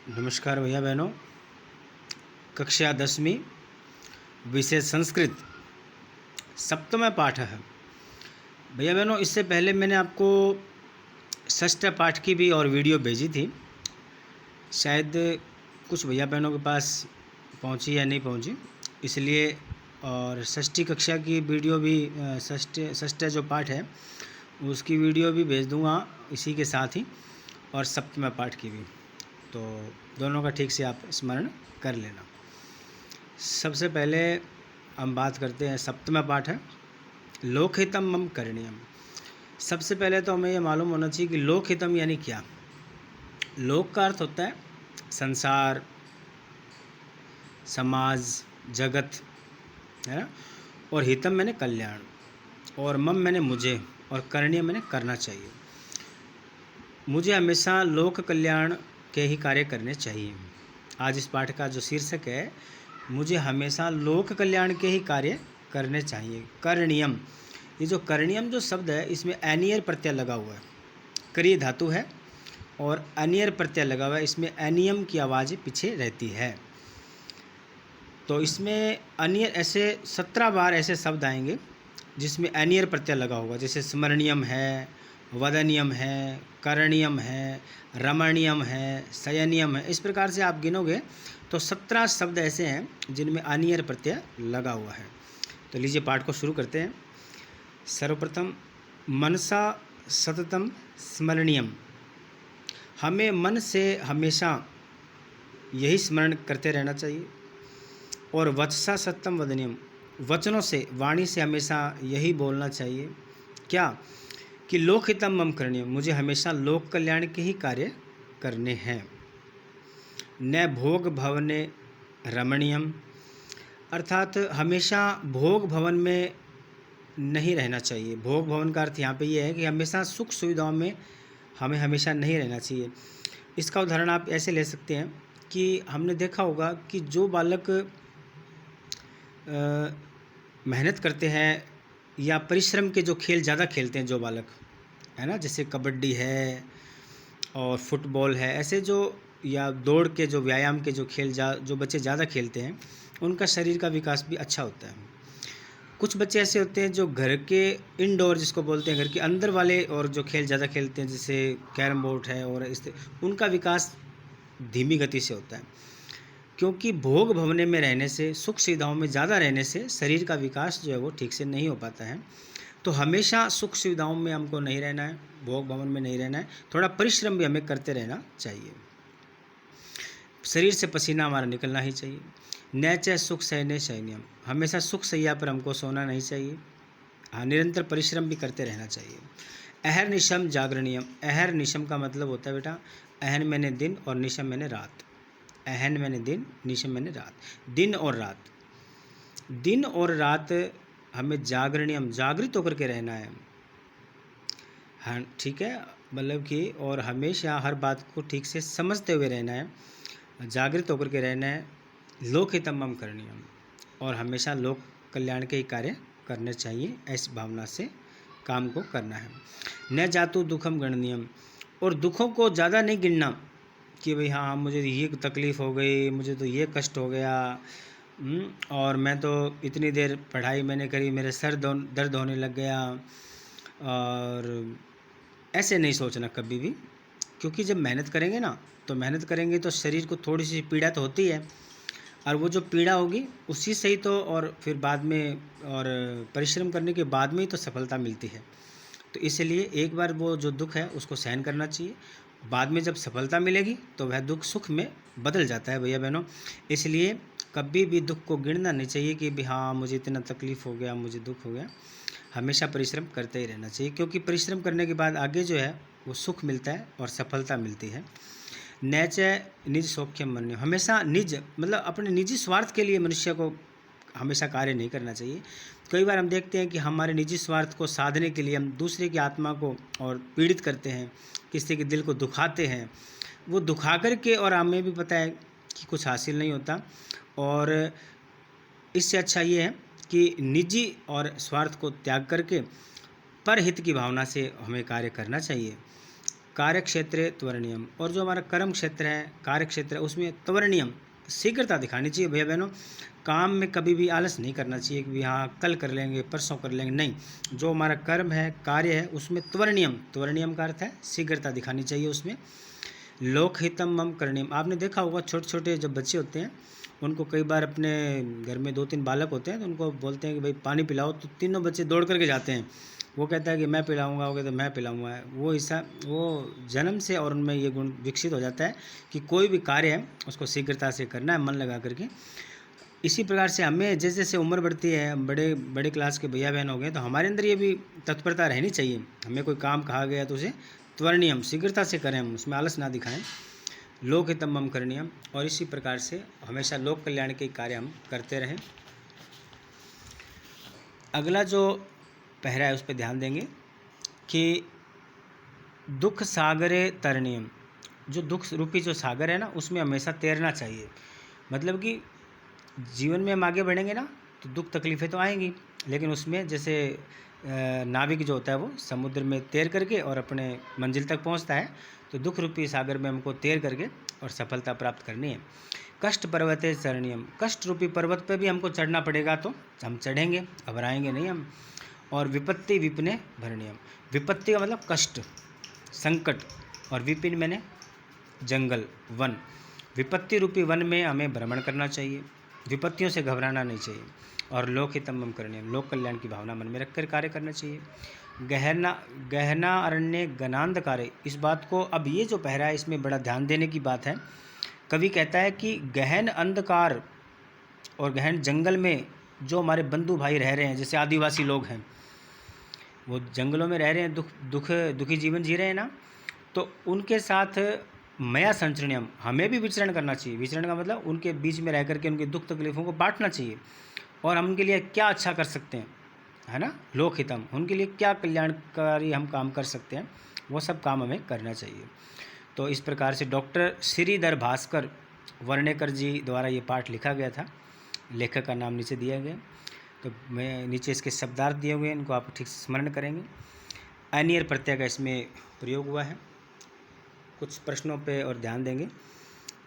नमस्कार भैया बहनों। कक्षा 10वीं विषय संस्कृत सप्तम पाठ है। भैया बहनों, इससे पहले मैंने आपको षष्ठ पाठ की भी और वीडियो भेजी थी। शायद कुछ भैया बहनों के पास पहुंची या नहीं पहुंची, इसलिए और षष्ठी कक्षा की वीडियो भी षष्ठ जो पाठ है उसकी वीडियो भी भेज दूंगा इसी के साथ ही, और सप्तम पाठ की भी, तो दोनों का ठीक से आप स्मरण कर लेना। सबसे पहले हम बात करते हैं, सप्तम पाठ है लोकहितम मम करणीयम। सबसे पहले तो हमें ये मालूम होना चाहिए कि लोकहितम यानी क्या। लोक का अर्थ होता है संसार, समाज, जगत, है ना। और हितम मैंने कल्याण, और मम मैंने मुझे, और करणीय मैंने करना चाहिए। मुझे हमेशा लोक कल्याण के ही कार्य करने चाहिए। आज इस पाठ का जो शीर्षक है, मुझे हमेशा लोक कल्याण के ही कार्य करने चाहिए। करणीयम, ये जो करणीयम जो शब्द है इसमें एनियर प्रत्यय लगा हुआ है। क्रिय धातु है और अनियर प्रत्यय लगा हुआ है, इसमें एनियम की आवाज़ पीछे रहती है। तो इसमें अनियर ऐसे 17 बार ऐसे शब्द आएंगे जिसमें एनियर प्रत्यय लगा होगा, जैसे स्मरणीयम है, वदनीयम है, करणीयम है, रमणीयम है, शयनीयम है। इस प्रकार से आप गिनोगे तो 17 शब्द ऐसे हैं जिनमें अनियर प्रत्यय लगा हुआ है। तो लीजिए पाठ को शुरू करते हैं। सर्वप्रथम, मनसा सततम स्मरणीयम। हमें मन से हमेशा यही स्मरण करते रहना चाहिए। और वचसा सत्यम वदनीयम, वचनों से, वाणी से हमेशा यही बोलना चाहिए क्या, कि लोकहितम मम करणीयम, मुझे हमेशा लोक कल्याण के ही कार्य करने हैं। न भोग भवने रमणीयम, अर्थात हमेशा भोग भवन में नहीं रहना चाहिए। भोग भवन का अर्थ यहाँ पे ये है कि हमेशा सुख सुविधाओं में हमें हमेशा नहीं रहना चाहिए। इसका उदाहरण आप ऐसे ले सकते हैं कि हमने देखा होगा कि जो बालक मेहनत करते हैं या परिश्रम के जो खेल ज़्यादा खेलते हैं, जो बालक है ना, जैसे कबड्डी है और फुटबॉल है, ऐसे जो या दौड़ के जो व्यायाम के जो खेल जो बच्चे ज़्यादा खेलते हैं उनका शरीर का विकास भी अच्छा होता है। कुछ बच्चे ऐसे होते हैं जो घर के इंडोर जिसको बोलते हैं घर के अंदर वाले और जो खेल ज़्यादा खेलते हैं, जैसे कैरम बोर्ड है, और उनका विकास धीमी गति से होता है, क्योंकि भोग भवने में रहने से, सुख सुविधाओं में ज़्यादा रहने से शरीर का विकास जो है वो ठीक से नहीं हो पाता है। तो हमेशा सुख सुविधाओं में हमको नहीं रहना है, भोग भवन में नहीं रहना है, थोड़ा परिश्रम भी हमें करते रहना चाहिए। शरीर से पसीना हमारा निकलना ही चाहिए। न च सुख सहने शयनियम, हमेशा सुख सैया पर हमको सोना नहीं चाहिए। हाँ, निरंतर परिश्रम भी करते रहना चाहिए। अहर निशम जागरणीयम, अहर निशम का मतलब होता है बेटा, अहन मैंने दिन और निशम मैंने रात। अहन मैंने दिन, निशम मैंने रात, दिन और रात। दिन और रात हमें जागरणीयम, जागृत होकर के रहना है। हाँ ठीक है, मतलब कि और हमेशा हर बात को ठीक से समझते हुए रहना है, जागृत होकर के रहना है। लोकहितम मम करणीयम, और हमेशा लोक कल्याण के ही कार्य करने चाहिए, ऐसी भावना से काम को करना है। न जातु दुखम गणनीयम, और दुखों को ज़्यादा नहीं गिनना कि भाई हाँ मुझे ये तकलीफ़ हो गई, मुझे तो ये कष्ट हो गया, और मैं तो इतनी देर पढ़ाई मैंने करी, मेरे सर दर्द होने लग गया, और ऐसे नहीं सोचना कभी भी। क्योंकि जब मेहनत करेंगे ना, तो मेहनत करेंगे तो शरीर को थोड़ी सी पीड़ा तो होती है, और वो जो पीड़ा होगी उसी से ही तो, और फिर बाद में, और परिश्रम करने के बाद में ही तो सफलता मिलती है। तो इसलिए एक बार वो जो दुख है उसको सहन करना चाहिए, बाद में जब सफलता मिलेगी तो वह दुख सुख में बदल जाता है भैया बहनों। इसलिए कभी भी दुख को गिनना नहीं चाहिए कि भी हाँ मुझे इतना तकलीफ़ हो गया, मुझे दुख हो गया। हमेशा परिश्रम करते ही रहना चाहिए, क्योंकि परिश्रम करने के बाद आगे जो है वो सुख मिलता है और सफलता मिलती है। नैच निज सौख्यम मन्य, हमेशा निज मतलब अपने निजी स्वार्थ के लिए मनुष्य को हमेशा कार्य नहीं करना चाहिए। कई बार हम देखते हैं कि हमारे निजी स्वार्थ को साधने के लिए हम दूसरे की आत्मा को और पीड़ित करते हैं, किसी के दिल को दुखाते हैं। वो दुखा कर के, और हमें भी पता है कि कुछ हासिल नहीं होता, और इससे अच्छा ये है कि निजी और स्वार्थ को त्याग करके परहित की भावना से हमें कार्य करना चाहिए। कार्यक्षेत्रे त्वरणीयम, और जो हमारा कर्म क्षेत्र है, कार्यक्षेत्र है, उसमें त्वरणीयम शीघ्रता दिखानी चाहिए। भैया बहनों, काम में कभी भी आलस नहीं करना चाहिए कि हाँ कल कर लेंगे, परसों कर लेंगे, नहीं। जो हमारा कर्म है, कार्य है, उसमें त्वरणीयम, त्वरणीयम का अर्थ है शीघ्रता दिखानी चाहिए उसमें। लोकहितम मम करणीयम, आपने देखा होगा छोटे छोटे जब बच्चे होते हैं उनको कई बार अपने घर में 2-3 बालक होते हैं तो उनको बोलते हैं कि भाई पानी पिलाओ, तो तीनों बच्चे दौड़ करके जाते हैं। वो कहता है कि मैं पिलाऊंगा, वो कहता है मैं पिलाऊंगा। वो हिस्सा वो जन्म से और उनमें ये गुण विकसित हो जाता है कि कोई भी कार्य है उसको शीघ्रता से करना है, मन लगा करके। इसी प्रकार से हमें जैसे जैसे उम्र बढ़ती है, हम बड़े बड़े क्लास के भैया बहन हो गए, तो हमारे अंदर ये भी तत्परता रहनी चाहिए। हमें कोई काम कहा गया तो उसे त्वरणीयम शीघ्रता से करें, हम उसमें आलस ना दिखाएं। लोकहितम मम करणीयम, और इसी प्रकार से हमेशा लोक कल्याण के कार्य हम करते रहें। अगला जो पहरा है उस पर ध्यान देंगे कि दुख सागरे तरणीयम, जो दुख रूपी जो सागर है ना, उसमें हमेशा तैरना चाहिए। मतलब कि जीवन में हम आगे बढ़ेंगे ना तो दुख तकलीफ़ें तो आएंगी, लेकिन उसमें जैसे नाविक जो होता है वो समुद्र में तैर करके और अपने मंजिल तक पहुंचता है, तो दुख रूपी सागर में हमको तैर करके और सफलता प्राप्त करनी है। कष्ट पर्वते चरणीयम, कष्ट रूपी पर्वत पे भी हमको चढ़ना पड़ेगा तो हम चढ़ेंगे, घबराएंगे नहीं हम। और विपत्ति विपिने भरणीयम, विपत्ति का मतलब कष्ट, संकट, और विपिन मैंने जंगल, वन। विपत्ति रूपी वन में हमें भ्रमण करना चाहिए, विपत्तियों से घबराना नहीं चाहिए। और लोकहितम मम करणीयम, लोक कल्याण की भावना मन में रखकर कार्य करना चाहिए। गहना गहना अरण्य गनांधकारे, इस बात को, अब ये जो पहरा है इसमें बड़ा ध्यान देने की बात है। कवि कहता है कि गहन अंधकार और गहन जंगल में जो हमारे बंधु भाई रह रहे हैं, जैसे आदिवासी लोग हैं, वो जंगलों में रह रहे हैं, दुखी जीवन जी रहे हैं ना, तो उनके साथ मया संचरणीयम, हमें भी विचरण करना चाहिए। विचरण का मतलब उनके बीच में रह करके उनकी दुख तकलीफ़ों को बांटना चाहिए, और हम उनके लिए क्या अच्छा कर सकते हैं, है ना, लोकहितम, उनके लिए क्या कल्याणकारी हम काम कर सकते हैं, वो सब काम हमें करना चाहिए। तो इस प्रकार से डॉक्टर श्रीधर भास्कर वर्णेकर जी द्वारा ये पाठ लिखा गया था। लेखक का नाम नीचे दिया गया, तो मैं नीचे इसके शब्दार्थ दिए हुए हैं, इनको आप ठीक से स्मरण करेंगे। अनियर प्रत्यय का इसमें प्रयोग हुआ है। कुछ प्रश्नों पे और ध्यान देंगे,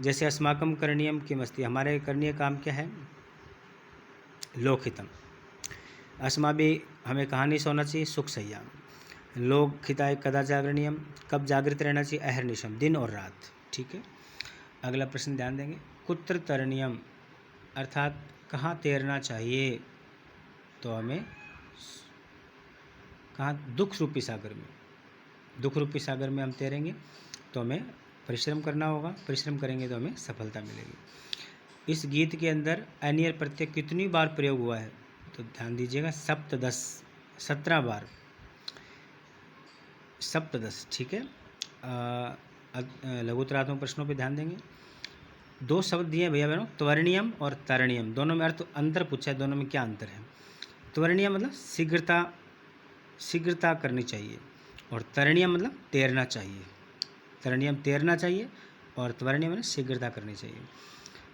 जैसे अस्माकम करणीयम किमस्ति, हमारे करणीय काम क्या है, लोकहितम। अस्माभिः, हमें कहाँ नहीं सोना चाहिए, सुख सैया। लोकहिताय कदा जागरणीयम, कब जागृत रहना चाहिए, अहर्निशम, दिन और रात। ठीक है। अगला प्रश्न ध्यान देंगे, कुत्र तरणीयम, अर्थात कहाँ तैरना चाहिए, तो हमें कहाँ, दुख रूपी सागर में, दुख रूपी सागर में हम तैरेंगे तो हमें परिश्रम करना होगा, परिश्रम करेंगे तो हमें सफलता मिलेगी। इस गीत के अंदर अनियर प्रत्यय कितनी बार प्रयोग हुआ है, तो ध्यान दीजिएगा, सप्तदश, 17 बार, सप्तदश। ठीक है। लघुतरात्मक प्रश्नों पे ध्यान देंगे। 2 शब्द दिए भैया बहनों, त्वरणीयम और तरणीयम, दोनों में अर्थ अंतर पूछा है, दोनों में क्या अंतर है। त्वरणीयम मतलब शीघ्रता करनी चाहिए, और तरणीयम मतलब तैरना चाहिए। तरणीयम तैरना चाहिए और त्वरणीयम मतलब शीघ्रता करनी चाहिए।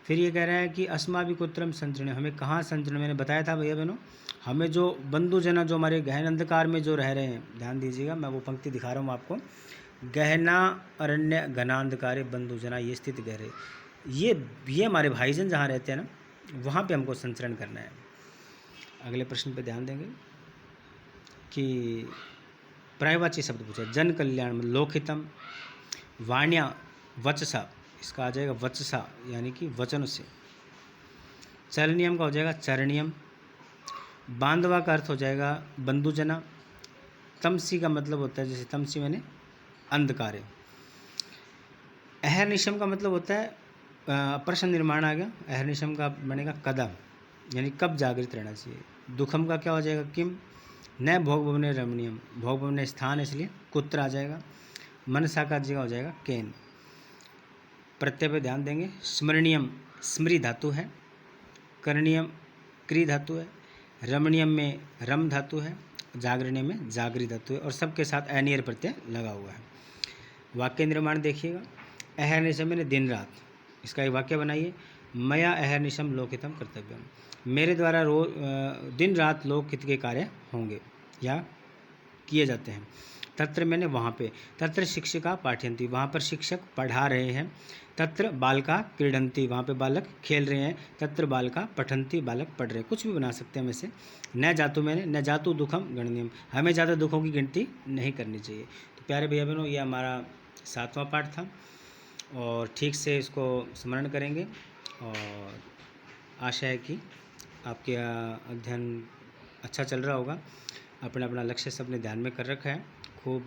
फिर ये कह रहा है कि अस्माभिः कुत्रम संचरण, हमें कहाँ संचरण, मैंने बताया था भैया बहनों, हमें जो बंधुजना जो हमारे गहन अंधकार में जो रह रहे हैं, ध्यान दीजिएगा, मैं वो पंक्ति दिखा रहा हूँ आपको। गहना अरण्य घनांधकारे बंधुजना, ये स्थिति कह रहे, ये हमारे भाईजन जहाँ रहते हैं ना, वहाँ पे हमको संचरण करना है। अगले प्रश्न पे ध्यान देंगे कि पर्यायवाची शब्द पूछा, जन कल्याण, लोकहितम, वाण्या वचसा, इसका आ जाएगा वचसा, यानी कि वचन से। चरणीयम का हो जाएगा चरणीयम। बांधवा का अर्थ हो जाएगा बंधुजना। तमसी का मतलब होता है, जैसे तमसी मैंने अंधकार। अहर्निशम का मतलब होता है, प्रश्न निर्माण आ गया, अहर्निशम का बनेगा कदा, यानी कब जागृत रहना चाहिए। दुखम का क्या हो जाएगा, किम। न भोग भवने रमणीयम, भोग भवने स्थान इसलिए कुत्र आ जाएगा। मनसा का जगह हो जाएगा केन। प्रत्यय पे ध्यान देंगे, स्मरणीयम स्मृ धातु है, करणीयम क्री धातु है, रमणीयम में रम धातु है, जागरणीय में जागरी धातु है, और सबके साथ अनियर प्रत्यय लगा हुआ है। वाक्य निर्माण देखिएगा, अहर्निशम मैंने दिन रात, इसका एक वाक्य बनाइए, मया अहर्निशम लोकहितम कर्तव्यम, मेरे द्वारा दिन रात लोकहित के कार्य होंगे या किए जाते हैं। तत्र मैंने वहाँ पे, तत्र शिक्षिका पाठयन्ति, वहाँ पर शिक्षक पढ़ा रहे हैं। तत्र बालका क्रीडन्ति, वहाँ पे बालक खेल रहे हैं। तत्र बालका पठन्ति, बालक पढ़ रहे हैं। कुछ भी बना सकते हैं हम इसे। न जातु मैंने, न जातु दुखम गणनीयम, हमें ज़्यादा दुखों की गिनती नहीं करनी चाहिए। तो प्यारे भैया बहनों, ये हमारा 7वां पाठ था और ठीक से इसको स्मरण करेंगे और आशा है कि आपके अध्ययन अच्छा चल रहा होगा। अपना अपना लक्ष्य सबने ध्यान में कर रखा है। खूब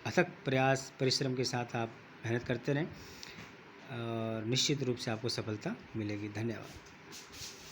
अथक प्रयास परिश्रम के साथ आप मेहनत करते रहें और निश्चित रूप से आपको सफलता मिलेगी। धन्यवाद।